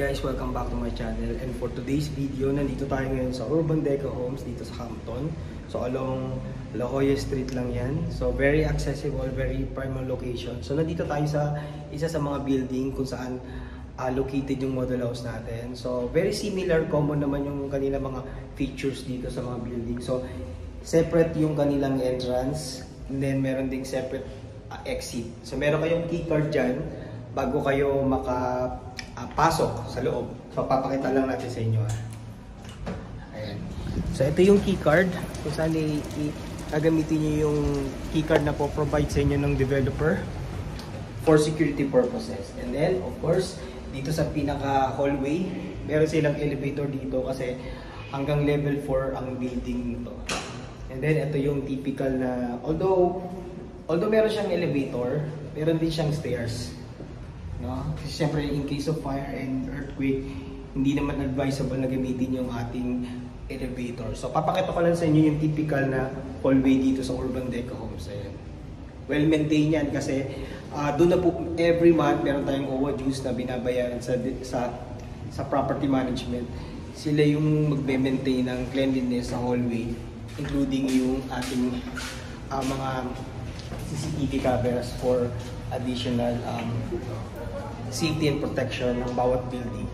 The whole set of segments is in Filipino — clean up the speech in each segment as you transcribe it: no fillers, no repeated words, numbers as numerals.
guys, welcome back to my channel. And for today's video, nandito tayo ngayon sa Urban Deco Homes dito sa Hampton. So along La Jolla Street lang yan. So very accessible, very prime location. So nandito tayo sa isa sa mga building kung saan located yung model house natin. So very similar, common naman yung kanila mga features dito sa mga building. So separate yung kanilang entrance, and then meron ding separate exit. So meron kayong key card dyan bago kayo makapasok sa loob. So papakita lang natin sa inyo. Ayan. So ito yung key card kung saan gagamitin nyo yung key card na po-provide sa inyo ng developer for security purposes. And then of course dito sa pinaka hallway meron silang elevator dito kasi hanggang level 4 ang building nito. And then ito yung typical na although meron siyang elevator, meron din siyang stairs. No? Kasi syempre in case of fire and earthquake, hindi naman advisable na gamitin yung ating elevator. So papakita ko lang sa inyo yung typical na hallway dito sa Urban Deco Homes. Ayan. Well maintained yan kasi doon na po every month meron tayong OWA dues na binabayaran sa property management. Sila yung magbe-maintain ng cleanliness sa hallway, including yung ating mga CCTV cameras for additional safety and protection ng bawat building.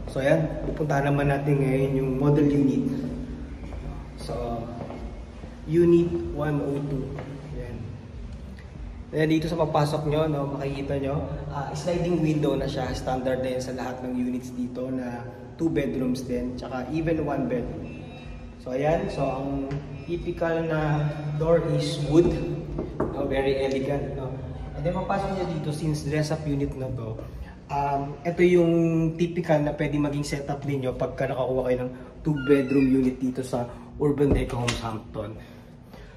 So ayan, pupuntahan naman natin ngayon yung model unit. So, Unit 102. Ayan. Then dito sa pagpasok nyo, no, makikita nyo, sliding window na siya. Standard din sa lahat ng units dito na 2 bedrooms din, tsaka even 1 bedroom. So ayan, so ang typical na door is wood. No, very elegant. No? And then papasok nyo dito, since dress-up unit na to, ito yung typical na pwede maging setup ninyo pagka nakakuha kayo ng 2-bedroom unit dito sa Urban Deco Homes Hampton.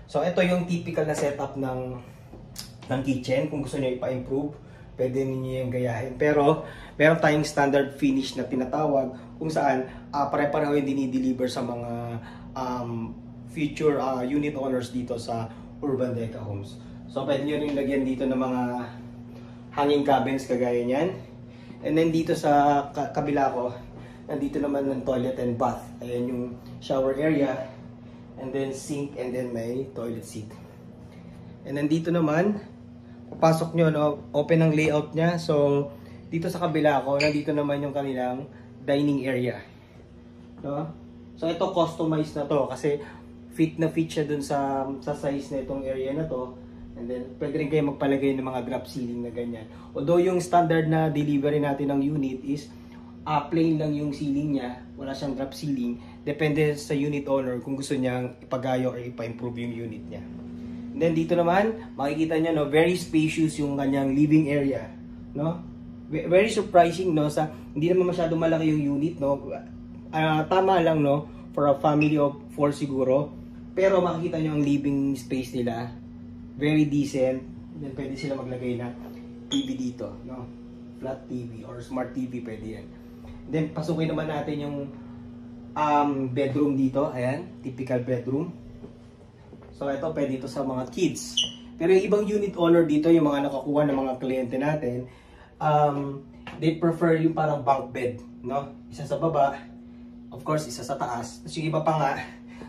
So ito yung typical na setup ng kitchen. Kung gusto nyo ipa-improve, pwede ninyo yung gayahin. Pero meron tayong standard finish na tinatawag kung saan pare-pareho yung dinideliver sa mga future unit owners dito sa Urban Deco Homes. So pwede nyo rin lagyan dito ng mga hanging cabins kagaya niyan. And then dito sa kabila ko, nandito naman ng toilet and bath. Ayan yung shower area. And then sink, and then may toilet seat. And then dito naman, papasok nyo, no, open ang layout niya. So dito sa kabila ko, nandito naman yung kanilang dining area. No? So ito customized na to kasi fit na fit siya dun sa size na itong area na to. And then pwede rin kayo magpalagay ng mga drop ceiling na ganyan. Although yung standard na delivery natin ng unit is plain lang yung ceiling niya, wala siyang drop ceiling. Depende sa unit owner kung gusto niyang ipagayo or ipa-improve yung unit niya. And then dito naman, makikita niyo, no, very spacious yung kanyang living area, no? Very surprising, no, sa hindi naman masyado malaki yung unit, no. Tama lang, no, for a family of 4 siguro. Pero makikita niyo ang living space nila, very decent. Then pwede sila maglagay na TV dito, no? Flat TV or smart TV, pwede yan. Then pasukin naman natin yung bedroom dito. Ayan, typical bedroom. So ito pwede ito sa mga kids. Pero yung ibang unit owner dito, yung mga nakakuha ng mga kliyente natin, they prefer yung parang bunk bed, no? Isa sa baba, of course isa sa taas. Tapos yung iba pa nga,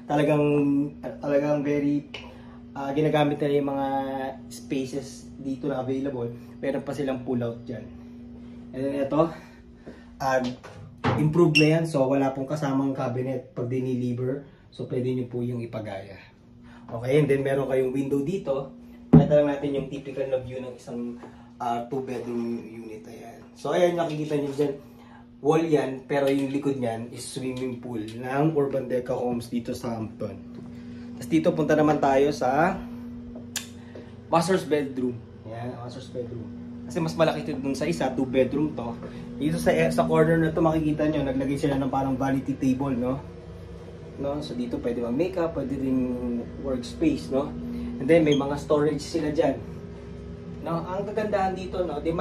talagang very ginagamit nila yung mga spaces dito na available. Meron pa silang pull out dyan. And then ito, improved na yan. So wala pong kasamang cabinet pag diniliver. So pwede nyo po yung ipagaya. Okay, and then meron kayong window dito. Nakita lang natin yung typical na view ng isang 2-bedroom unit. Ayan. So ayan, nakikita nyo dyan. Wall yan, pero yung likod nyan is swimming pool ng Urban Deco Homes dito sa Hampton. Tapos dito punta naman tayo sa master's bedroom. Ayan, master's bedroom. Kasi mas malaki ito dun sa isa, 2-bedroom to. Dito sa corner na to makikita nyo, naglagay sila ng parang vanity table, no? So dito pwede mag-makeup, pwede ring workspace, no? And then may mga storage sila dyan. No, ang kagandahan dito, no, they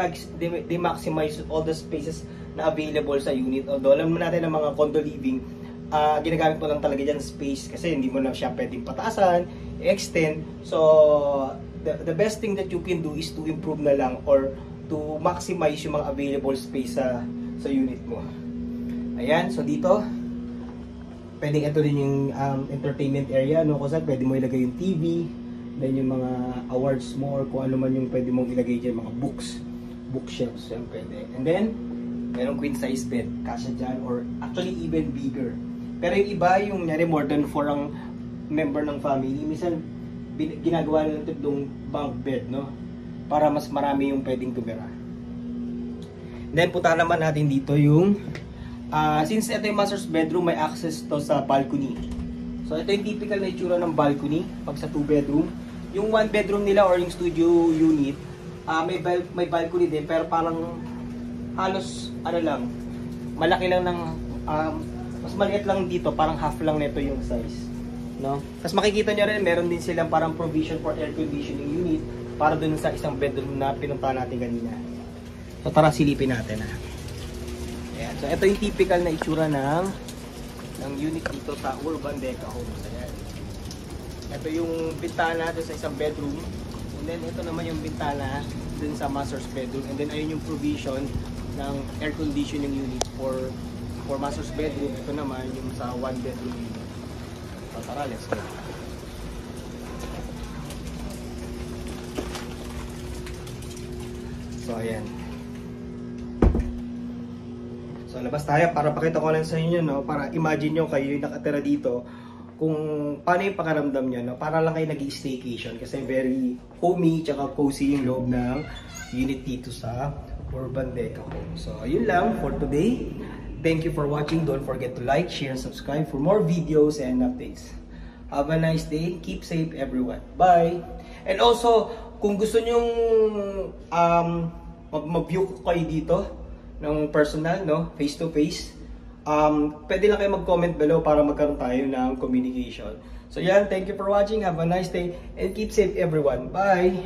maximize all the spaces na available sa unit. Although alam natin ng mga condo living, ginagamit mo lang talaga dyan space kasi hindi mo na siya pwedeng pataasan, extend. So the best thing that you can do is to improve na lang or to maximize yung mga available space sa sa unit mo. Ayan, so dito, pwedeng ito din yung entertainment area, no? Kung saan pwede mo ilagay yung TV, then yung mga awards mo or kung ano man yung pwede mong ilagay dyan, mga books, bookshelves, yan pwede. And then, merong queen size bed, kasya dyan, or actually even bigger. Pero yung iba, yung nyari more than 4 ang member ng family, minsan ginagawa nila ito yung bunk bed, no? Para mas marami yung pwedeng tumira. Then, punta naman natin dito yung since ito yung master's bedroom, may access to sa balcony. So, ito yung typical na itsura ng balcony pag sa 2 bedroom. Yung 1 bedroom nila or yung studio unit, may balcony din, pero parang halos, ano lang, malaki lang ng, mas maliit lang dito, parang half lang nito yung size. No? Tapos makikita nyo rin, meron din silang parang provision for air conditioning unit para dun sa isang bedroom na pinuntahan natin kanina. So, tara silipin natin ha. Ayan. So, ito yung typical na itsura ng unit dito sa Urban Deca Homes. Ayan. Ito yung bintana natin sa isang bedroom. And then, ito naman yung bintana dun sa master's bedroom. And then, ayun yung provision ng air conditioning unit for master's bedroom. Ito naman yung sa 1 bedroom unit. So, tara, let's go. So, ayan. So, labas tayo para pakita ko lang sa inyo, no? Para imagine nyo kayo yung nakatira dito kung paano yung pakaramdam nyo, no? Para lang kayo nag-staycation kasi very homey tsaka cozy yung loob ng unit dito sa Urban Deca Home. So, ayun lang for today. Thank you for watching. Don't forget to like, share, and subscribe for more videos and updates. Have a nice day. Keep safe, everyone. Bye! And also, kung gusto nyong mag-view ko kayo dito ng personal, no, face to face, pwede lang kayo mag-comment below para magkaroon tayo ng communication. So yan, thank you for watching, have a nice day, and keep safe everyone. Bye!